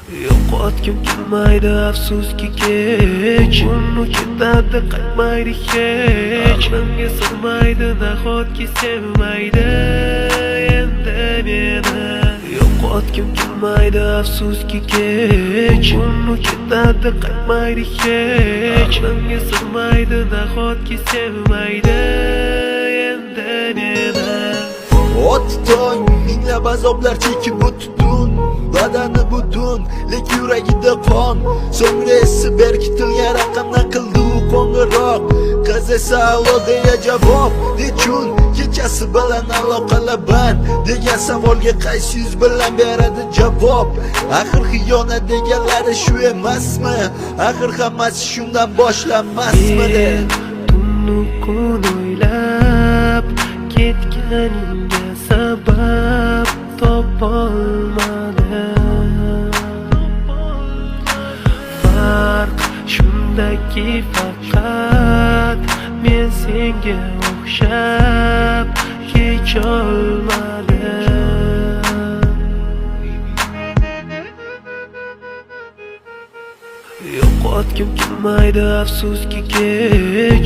Yo'qotgim kelmaydi afsuski kech, uni ketadi qaytmaydi hech. Aqlimga sig'maydi nahotki sevmaydi endi meni. Yo'qotgim kelmaydi afsuski kech, uni ketadi qaytmaydi hech. Aqlimga sig'maydi nahotki sevmaydi endi meni. O'tdi tong, minglab azoblar chekib o'tdun, badani butun, lek yuragida qon. So'ngra esi berkitilgan raqamdan qildi u qo'ng'iroq. Qiz esa allo deya javob, nechun kechasi bilan aloqalar band degan savolga qaysi yuz bilan beradi javob? Axir xiyonat deganlari shu emasmi? Axir hammasi shundan boshlanmasmidi? Tunni kun o'ylab ketganingga sabab topolmadim. Farq shundaki faqat men senga o'xshab kecholmadim. Yo'qotgim kelmaydi afsuski kech,